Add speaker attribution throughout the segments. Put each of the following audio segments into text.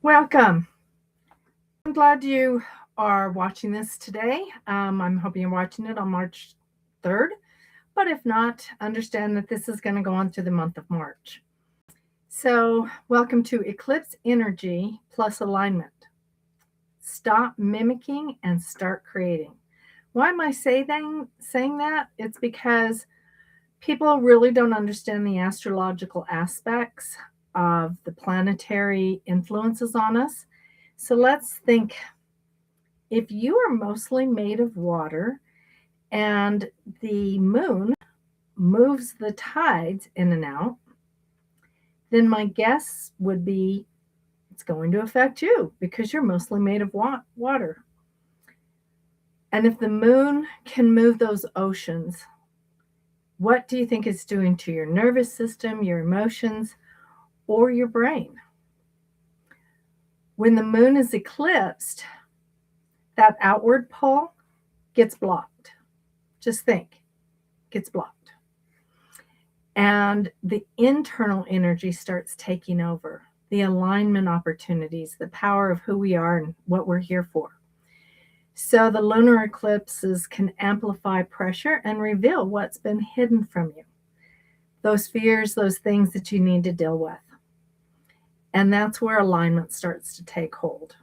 Speaker 1: Welcome. I'm glad you are watching this today. I'm hoping you're watching it on March 3rd, but if not, understand that this is going to go on through the month of March. So, welcome to Eclipse Energy plus Alignment. Stop mimicking and start creating. Why am I saying that? It's because people really don't understand the astrological aspects of the planetary influences on us. So let's think, if you are mostly made of water and the moon moves the tides in and out, then my guess would be it's going to affect you because you're mostly made of water. And if the moon can move those oceans, what do you think it's doing to your nervous system, your emotions, or your brain? When the moon is eclipsed, that outward pull gets blocked. Just think, gets blocked. And the internal energy starts taking over, the alignment opportunities, the power of who we are and what we're here for. So the lunar eclipses can amplify pressure and reveal what's been hidden from you. Those fears, those things that you need to deal with. And that's where alignment starts to take hold.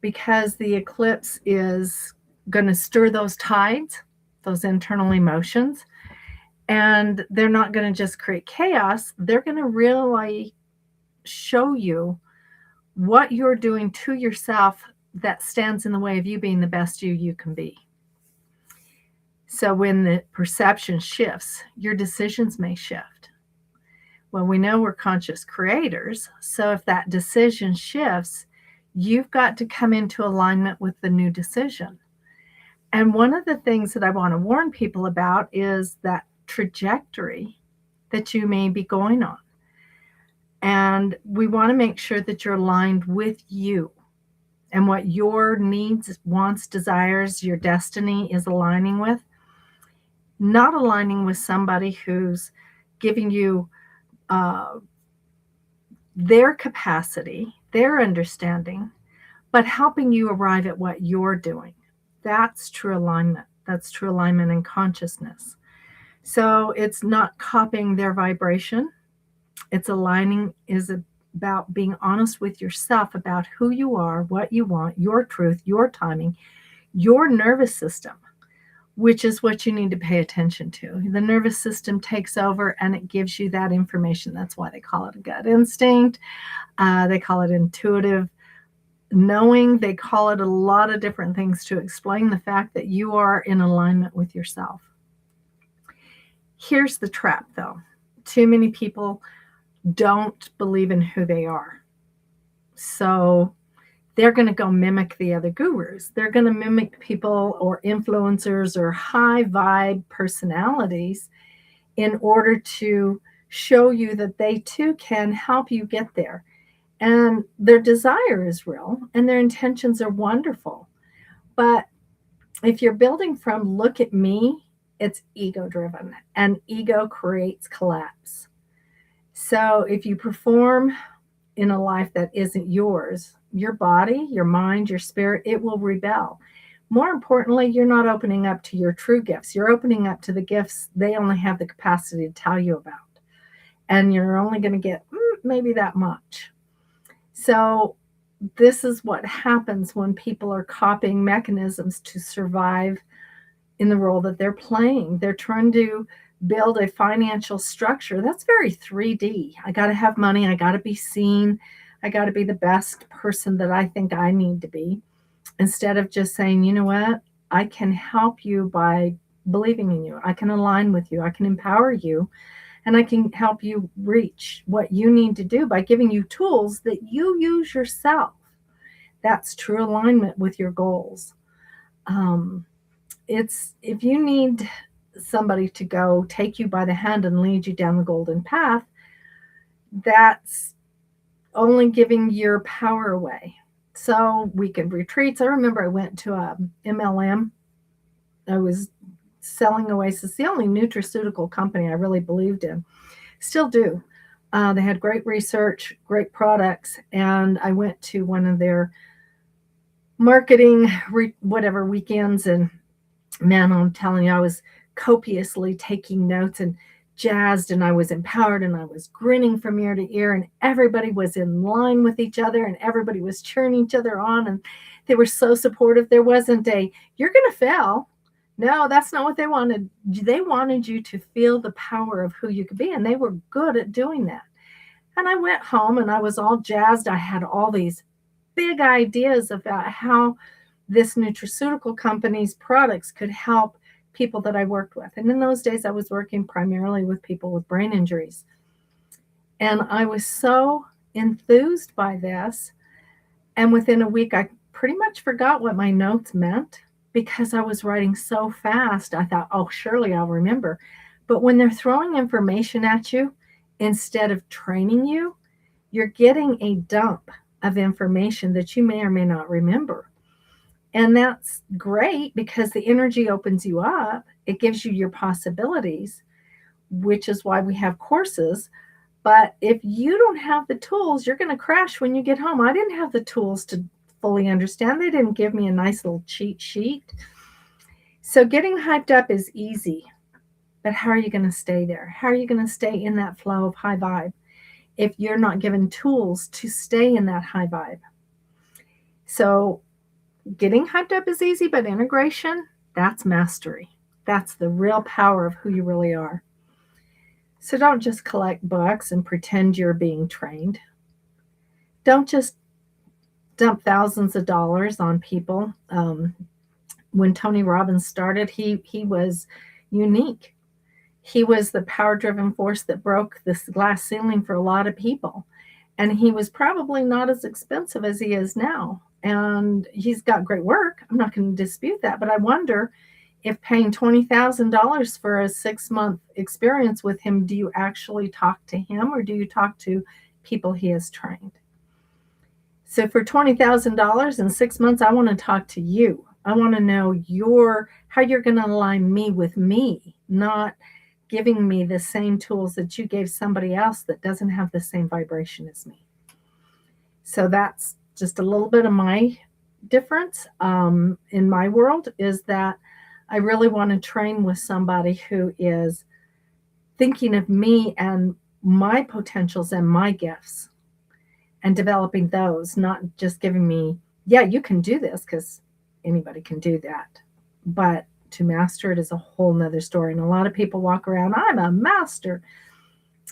Speaker 1: Because the eclipse is going to stir those tides, those internal emotions, and they're not going to just create chaos. They're going to really show you what you're doing to yourself that stands in the way of you being the best you can be. So when the perception shifts, your decisions may shift. Well, we know we're conscious creators. So if that decision shifts, you've got to come into alignment with the new decision. And one of the things that I want to warn people about is that trajectory that you may be going on. And we want to make sure that you're aligned with you and what your needs, wants, desires, your destiny is aligning with, not aligning with somebody who's giving you their capacity, their understanding, but helping you arrive at what you're doing. That's true alignment. That's true alignment in consciousness. So it's not copying their vibration. It's aligning is about being honest with yourself about who you are, what you want, your truth, your timing, your nervous system, which is what you need to pay attention to. The nervous system takes over and it gives you that information. That's why they call it a gut instinct. They call it intuitive knowing. They call it a lot of different things to explain the fact that you are in alignment with yourself. Here's the trap, though. Too many people don't believe in who they are. So they're going to go mimic the other gurus. They're going to mimic people or influencers or high vibe personalities in order to show you that they too can help you get there. And their desire is real and their intentions are wonderful. But if you're building from look at me, it's ego driven, and ego creates collapse. So if you perform in a life that isn't yours, your body, your mind, your spirit, it will rebel. More importantly, you're not opening up to your true gifts. You're opening up to the gifts they only have the capacity to tell you about. And you're only going to get maybe that much. So this is what happens when people are copying mechanisms to survive in the role that they're playing. They're trying to build a financial structure that's very 3D. I got to have money. I got to be seen. I got to be the best person that I think I need to be, instead of just saying, you know what, I can help you by believing in you. I can align with you. I can empower you. And I can help you reach what you need to do by giving you tools that you use yourself. That's true alignment with your goals. It's if you need somebody to go take you by the hand and lead you down the golden path, that's only giving your power away. So weekend retreats. I remember I went to a MLM. I was selling Oasis, the only nutraceutical company I really believed in. Still do. They had great research, great products, and I went to one of their marketing whatever weekends, and man, I'm telling you, I was copiously taking notes and jazzed, and I was empowered, and I was grinning from ear to ear, and everybody was in line with each other, and everybody was cheering each other on, and they were so supportive. There wasn't a, you're going to fail. No, that's not what they wanted. They wanted you to feel the power of who you could be, and they were good at doing that. And I went home and I was all jazzed. I had all these big ideas about how this nutraceutical company's products could help people that I worked with. And in those days, I was working primarily with people with brain injuries. And I was so enthused by this. And within a week, I pretty much forgot what my notes meant because I was writing so fast. I thought, oh, surely I'll remember. But when they're throwing information at you, instead of training you, you're getting a dump of information that you may or may not remember. And that's great because the energy opens you up. It gives you your possibilities, which is why we have courses. But if you don't have the tools, you're going to crash when you get home. I didn't have the tools to fully understand. They didn't give me a nice little cheat sheet. So getting hyped up is easy. But how are you going to stay there? How are you going to stay in that flow of high vibe if you're not given tools to stay in that high vibe? So getting hyped up is easy, but integration, that's mastery. That's the real power of who you really are. So don't just collect books and pretend you're being trained. Don't just dump thousands of dollars on people. When Tony Robbins started, he was unique. He was the power-driven force that broke this glass ceiling for a lot of people. And he was probably not as expensive as he is now. And he's got great work. I'm not going to dispute that. But I wonder if paying $20,000 for a 6-month experience with him, do you actually talk to him or do you talk to people he has trained? So for $20,000 in 6 months, I want to talk to you. I want to know how you're going to align me with me, not giving me the same tools that you gave somebody else that doesn't have the same vibration as me. So that's just a little bit of my difference in my world, is that I really want to train with somebody who is thinking of me and my potentials and my gifts and developing those, not just giving me, yeah, you can do this, because anybody can do that. But to master it is a whole nother story. And a lot of people walk around, I'm a master.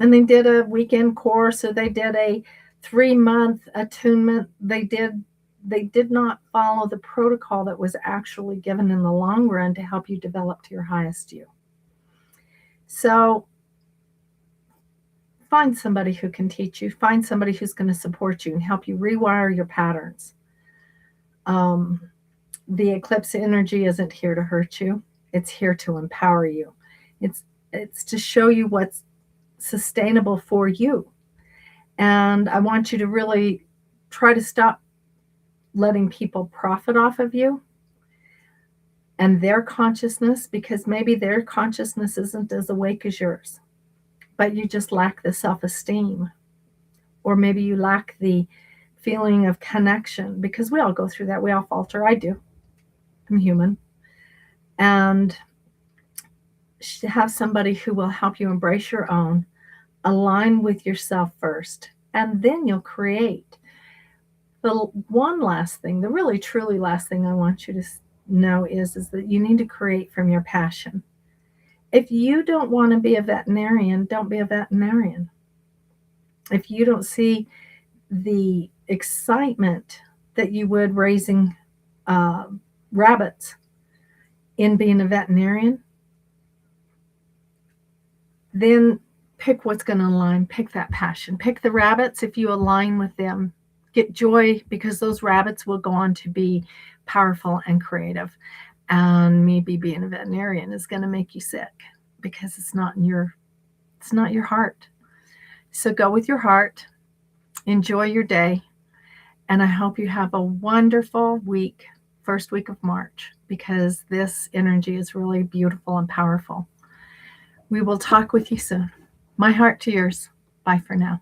Speaker 1: And they did a weekend course or they did a 3-month attunement. They did not follow the protocol that was actually given in the long run to help you develop to your highest you. So find somebody who can teach you. Find somebody who's going to support you and help you rewire your patterns. The eclipse energy isn't here to hurt you. It's here to empower you. It's to show you what's sustainable for you. And I want you to really try to stop letting people profit off of you and their consciousness, because maybe their consciousness isn't as awake as yours, but you just lack the self-esteem, or maybe you lack the feeling of connection, because we all go through that. We all falter. I do. I'm human. And have somebody who will help you embrace your own, align with yourself first, and then you'll create. The one last thing, the really truly last thing I want you to know is that you need to create from your passion. If you don't want to be a veterinarian, don't be a veterinarian. If you don't see the excitement that you would raising rabbits in being a veterinarian, then pick what's going to align. Pick that passion. Pick the rabbits if you align with them. Get joy, because those rabbits will go on to be powerful and creative. And maybe being a veterinarian is going to make you sick because it's not your heart. So go with your heart. Enjoy your day. And I hope you have a wonderful week, first week of March, because this energy is really beautiful and powerful. We will talk with you soon. My heart to yours. Bye for now.